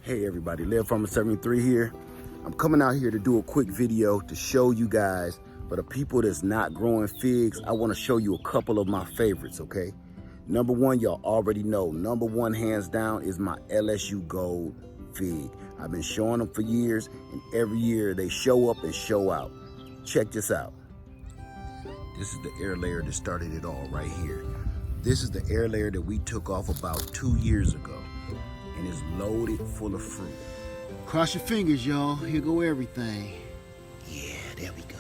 Hey everybody, Live Farmer 73 here. I'm coming out here to do a quick video to show you guys, for the people that's not growing figs, I want to show you a couple of my favorites, okay? Number one, y'all already know, number one hands down is my LSU Gold fig. I've been showing them for years, and every year they show up and show out. Check this out. This is the air layer that started it all right here. This is the air layer that we took off about 2 years ago, and it's loaded full of fruit. Cross your fingers, y'all. Here go everything. Yeah, there we go.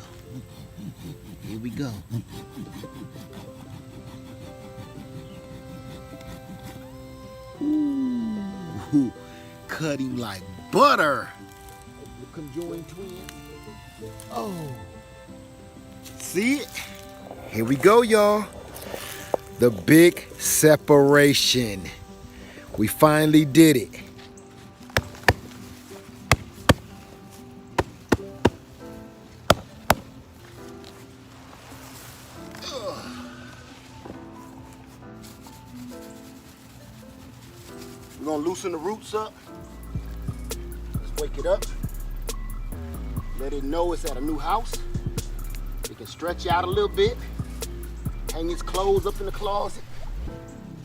Here we go. Ooh, cutting like butter. The conjoined twins. Oh, see it? Here we go, y'all. The big separation. We finally did it. We're gonna loosen the roots up. Let's wake it up. Let it know it's at a new house. It can stretch out a little bit. Hang its clothes up in the closet.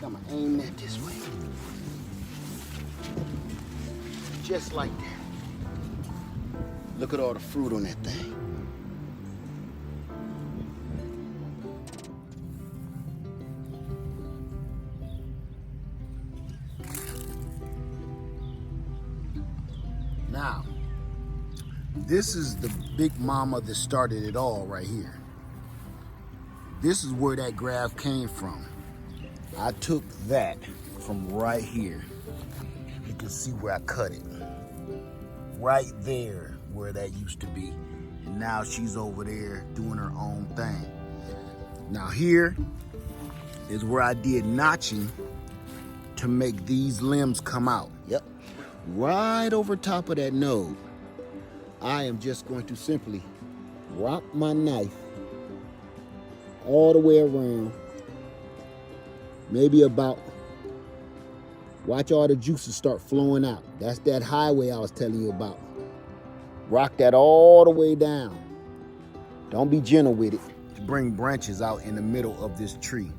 I'm gonna aim that this way. Just like that. Look at all the fruit on that thing. Now, this is the big mama that started it all right here. This is where that graft came from. I took that from right here. You can see where I cut it. Right there where that used to be. And now she's over there doing her own thing. Now here is where I did notching to make these limbs come out. Yep. Right over top of that node, I am just going to simply rock my knife all the way around, maybe about, watch all the juices start flowing out. That's that highway I was telling you about. Rock that all the way down. Don't be gentle with it. To bring branches out in the middle of this tree.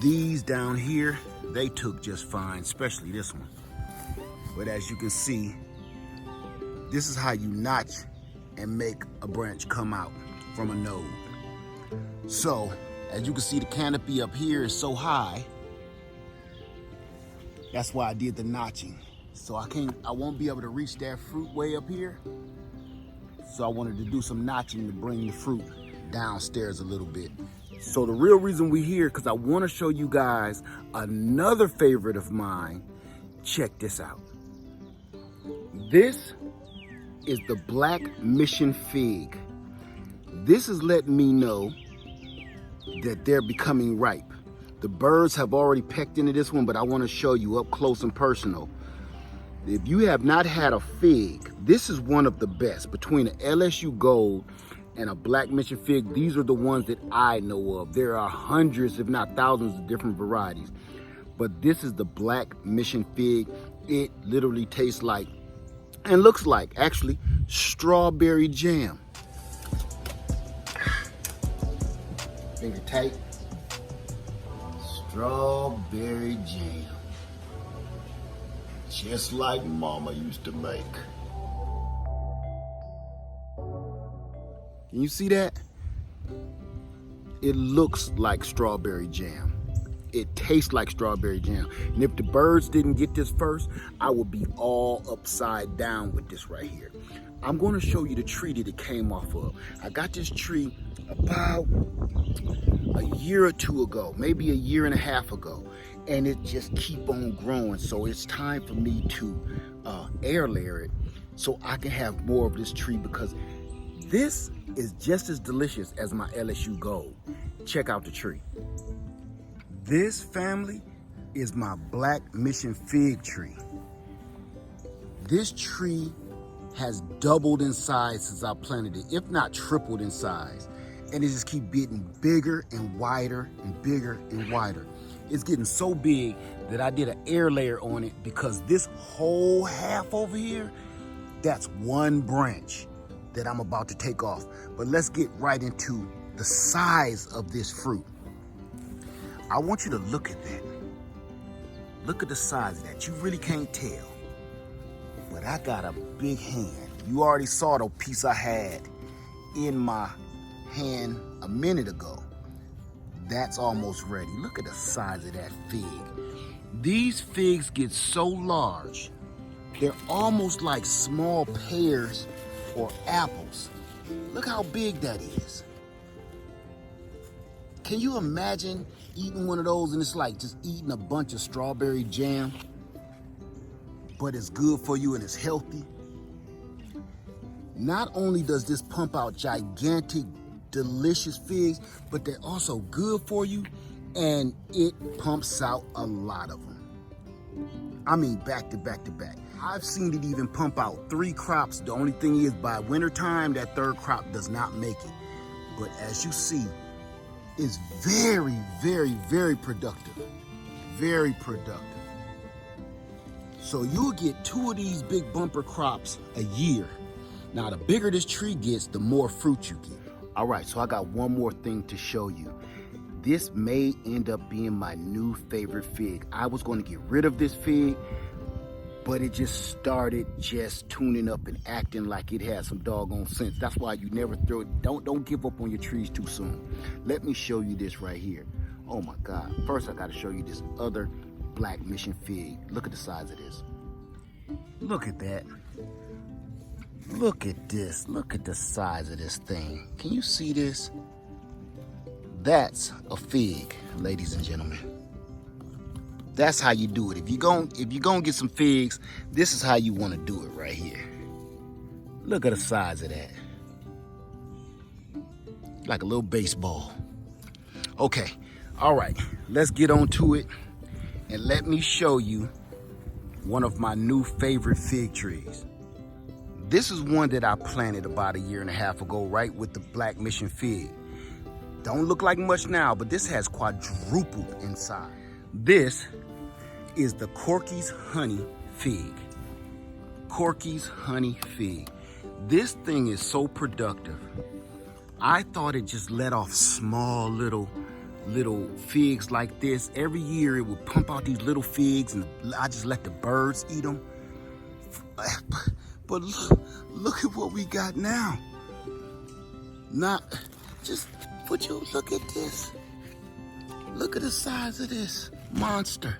These down here, they took just fine, especially this one. But as you can see, this is how you notch and make a branch come out from a node. So, as you can see, the canopy up here is so high. That's why I did the notching. So I won't be able to reach that fruit way up here. So I wanted to do some notching to bring the fruit downstairs a little bit. So the real reason we're here, because I want to show you guys another favorite of mine. Check this out. This is the Black Mission Fig. This is letting me know that they're becoming ripe. The birds have already pecked into this one, but I want to show you up close and personal. If you have not had a fig, this is one of the best. Between an LSU Gold and a Black Mission Fig, these are the ones that I know of. There are hundreds, if not thousands, of different varieties. But this is the Black Mission Fig. It literally tastes like, and looks like, actually, strawberry jam. Finger tight. Strawberry jam. Just like Mama used to make. Can you see that? It looks like strawberry jam. It tastes like strawberry jam. And if the birds didn't get this first, I would be all upside down with this right here. I'm going to show you the tree that it came off of. I got this tree about a year or two ago, maybe a year and a half ago, and it just keep on growing. So it's time for me to air layer it so I can have more of this tree, because this is just as delicious as my LSU Gold. Check out the tree. This, family, is my Black Mission Fig tree. This tree has doubled in size since I planted it, if not tripled in size. And it just keeps getting bigger and wider and bigger and wider. It's getting so big that I did an air layer on it, because this whole half over here, that's one branch that I'm about to take off. But let's get right into the size of this fruit. I want you to look at that. Look at the size of that. You really can't tell. But I got a big hand. You already saw the piece I had in my hand a minute ago. That's almost ready. Look at the size of that fig. These figs get so large, they're almost like small pears or apples. Look how big that is. Can you imagine eating one of those and it's like just eating a bunch of strawberry jam, but it's good for you and it's healthy? Not only does this pump out gigantic, delicious figs, but they're also good for you, and it pumps out a lot of them. I mean, back to back to back. I've seen it even pump out 3 crops. The only thing is, by winter time, that 3rd crop does not make it. But as you see, it's very, very, very productive. Very productive. So you'll get 2 of these big bumper crops a year. Now, the bigger this tree gets, the more fruit you get. All right, so I got one more thing to show you. This may end up being my new favorite fig. I was going to get rid of this fig, but it just started just tuning up and acting like it had some doggone sense. That's why you never throw it. Don't give up on your trees too soon. Let me show you this right here. Oh my God. First, I got to show you this other black mission fig. Look at the size of this. Look at that. Look at this. Look at the size of this thing. Can you see this? That's a fig, ladies and gentlemen. That's how you do it. If you're gonna get some figs, this is how you want to do it right here. Look at the size of that. Like a little baseball. Okay, all right, let's get on to it, and let me show you one of my new favorite fig trees. This is one that I planted about 1.5 years ago, right with the Black Mission fig. Don't look like much now, but this has quadrupled in size. This is the Corkies honey fig. Corkies honey fig. This thing is so productive. I thought it just let off small little figs like this. Every year it would pump out these little figs, and I just let the birds eat them. But look at what we got now. Look at this. Look at the size of this monster.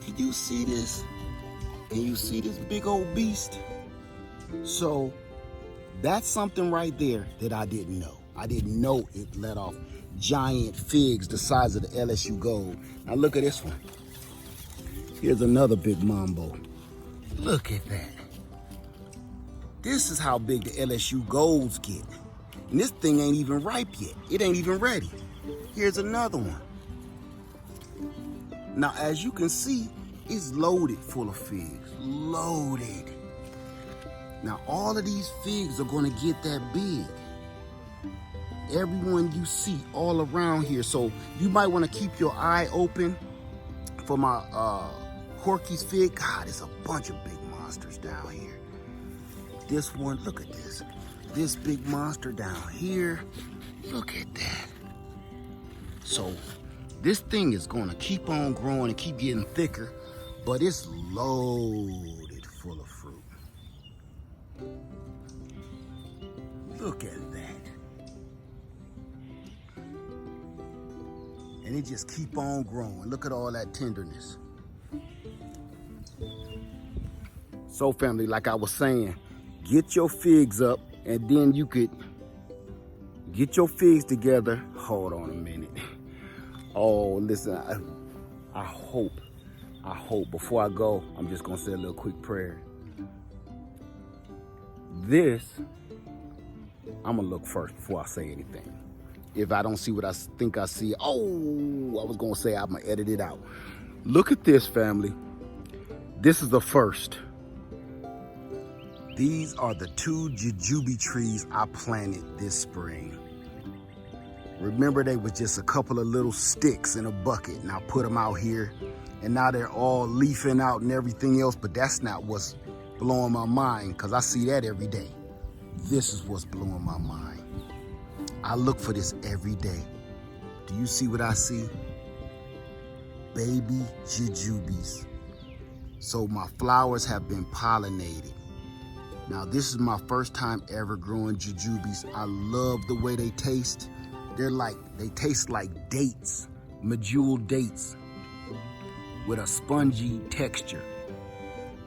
Can you see this? Can you see this big old beast? So that's something right there that I didn't know. I didn't know it let off giant figs the size of the LSU Gold. Now look at this one. Here's another big mambo. Look at that. This is how big the LSU Golds get. And this thing ain't even ripe yet. It ain't even ready. Here's another one. Now, as you can see, it's loaded full of figs. Loaded. Now, all of these figs are gonna get that big. Everyone you see all around here. So you might wanna keep your eye open for my Corkies fig. God, there's a bunch of big monsters down here. This one, look at this. This big monster down here. Look at that. So this thing is gonna keep on growing and keep getting thicker, but it's loaded full of fruit. Look at that. And it just keep on growing. Look at all that tenderness. So family, like I was saying, get your figs up, and then you could get your figs together. Hold on a minute. Oh, listen, I hope, before I go, I'm just gonna say a little quick prayer. This, I'm gonna look first before I say anything. If I don't see what I think I see, I was gonna say I'm gonna edit it out. Look at this, family. This is the first. These are the 2 jujube trees I planted this spring. Remember, they were just a couple of little sticks in a bucket, and I put them out here, and now they're all leafing out and everything else, but that's not what's blowing my mind, because I see that every day. This is what's blowing my mind. I look for this every day. Do you see what I see? Baby jujubes. So my flowers have been pollinated. Now this is my first time ever growing jujubes. I love the way they taste. They taste like dates, medjool dates with a spongy texture.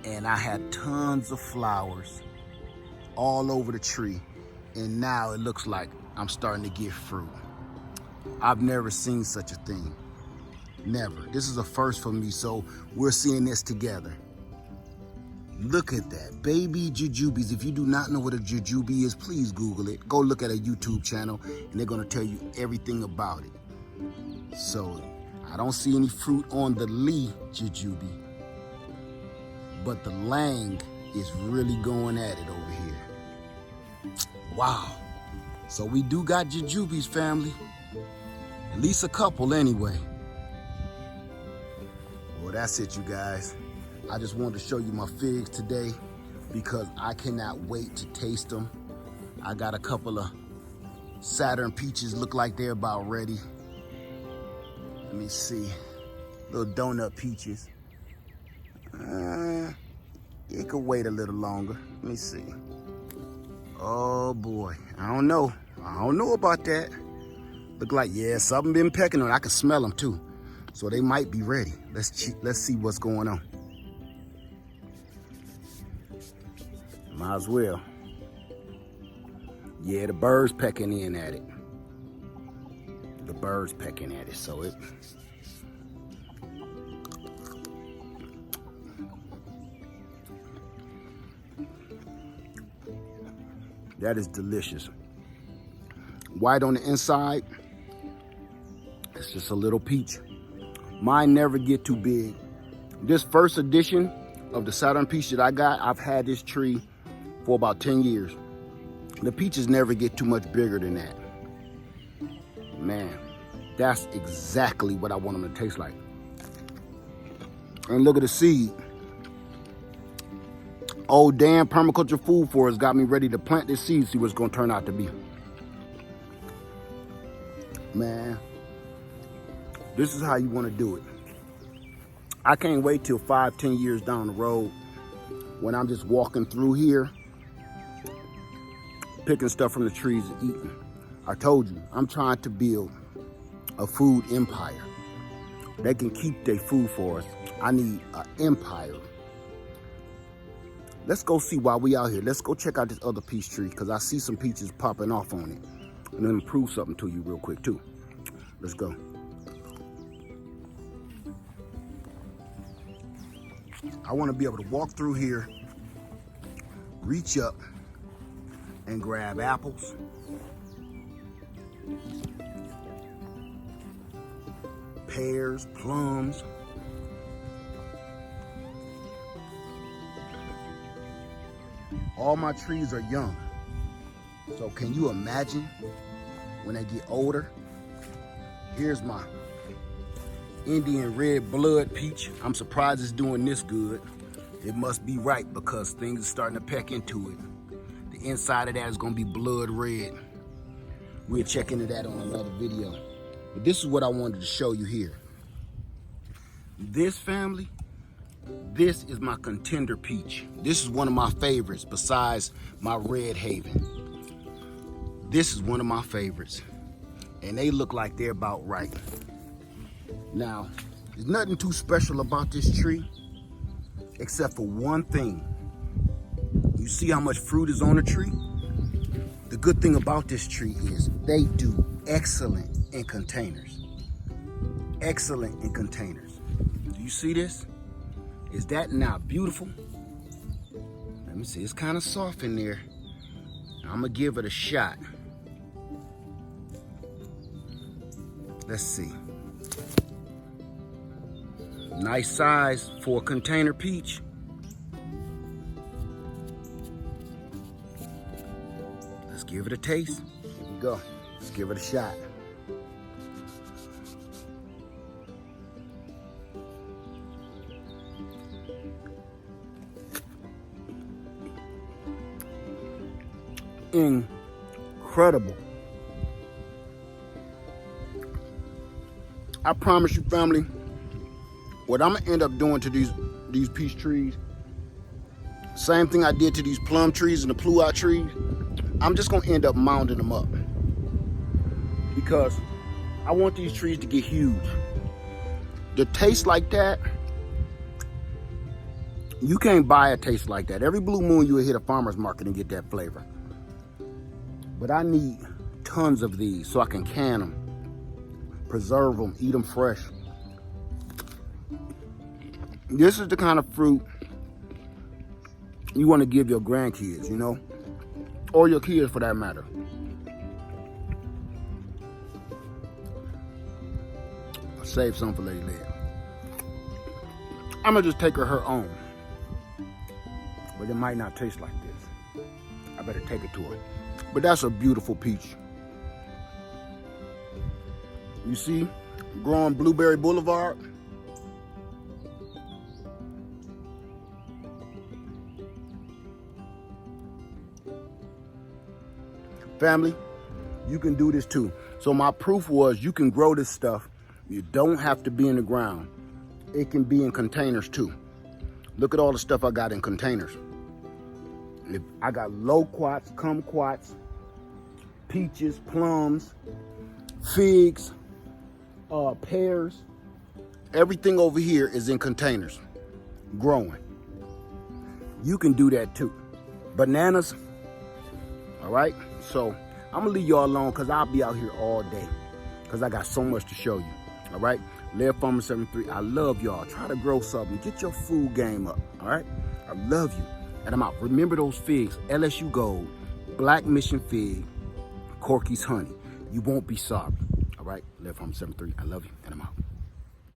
And I had tons of flowers all over the tree. And now it looks like I'm starting to get fruit. I've never seen such a thing. Never. This is a first for me, so we're seeing this together. Look at that, baby jujubes. If you do not know what a jujube is, please Google it. Go look at a YouTube channel, and they're gonna tell you everything about it. So, I don't see any fruit on the Lee jujube, but the Lang is really going at it over here. Wow. So we do got jujubes, family. At least a couple anyway. Well, that's it, you guys. I just wanted to show you my figs today because I cannot wait to taste them. I got a couple of Saturn peaches, look like they're about ready. Let me see, little donut peaches. It could wait a little longer. Let me see. Oh boy, I don't know about that. Look like, yeah, something been pecking on it. I can smell them too. So they might be ready. Let's see what's going on. Might as well. Yeah, the bird's pecking in at it. The bird's pecking at it, so it. That is delicious. White on the inside. It's just a little peach. Mine never get too big. This first edition of the Saturn peach that I got, I've had this tree for about 10 years. The peaches never get too much bigger than that. Man, that's exactly what I want them to taste like. And look at the seed. Oh, damn, permaculture food forest got me ready to plant this seed, see what it's gonna turn out to be. Man, this is how you wanna do it. I can't wait till 5-10 years down the road when I'm just walking through here, picking stuff from the trees and eating. I told you, I'm trying to build a food empire. They can keep their food for us. I need an empire. Let's go see why we out here. Let's go check out this other peach tree because I see some peaches popping off on it. And then prove something to you real quick too. Let's go. I want to be able to walk through here, reach up, and grab apples, pears, plums, all my trees are young. So can you imagine when they get older? Here's my Indian red blood peach. I'm surprised it's doing this good. It must be right because things are starting to peck into it. The inside of that is gonna be blood red. We'll check into that on another video. But this is what I wanted to show you here. This family, this is my contender peach. This is one of my favorites besides my Red Haven. This is one of my favorites. And they look like they're about right. Now, there's nothing too special about this tree except for one thing. You see how much fruit is on the tree? The good thing about this tree is they do excellent in containers. Excellent in containers. Do you see this? Is that not beautiful? Let me see, it's kind of soft in there. I'm gonna give it a shot. Let's see. Nice size for a container peach. Let's give it a taste. Here we go. Let's give it a shot. incredible. I promise you, family, what I'm gonna end up doing to these peach trees, same thing I did to these plum trees and the pluout trees, I'm just gonna end up mounding them up because I want these trees to get huge. The taste like that, you can't buy a taste like that. Every blue moon you will hit a farmer's market and get that flavor. But I need tons of these so I can can them, preserve them, eat them fresh. This is the kind of fruit you want to give your grandkids, you know, or your kids for that matter. I'll save some for Lady Leah. I'm gonna just take her own, but it might not taste like this. I better take it to her. But that's a beautiful peach. You see, growing Blueberry Boulevard. Family, you can do this too. So my proof was you can grow this stuff. You don't have to be in the ground. It can be in containers too. Look at all the stuff I got in containers. I got loquats, kumquats, peaches, plums, figs, pears. Everything over here is in containers, growing. You can do that too. Bananas, all right? So I'm gonna leave y'all alone because I'll be out here all day because I got so much to show you, all right? Laird Farmer 73, I love y'all. Try to grow something. Get your food game up, all right? I love you. And I'm out. Remember those figs, LSU Gold, Black Mission Fig, Corkies Honey. You won't be sorry, all right? Laird Farmer 73, I love you, and I'm out.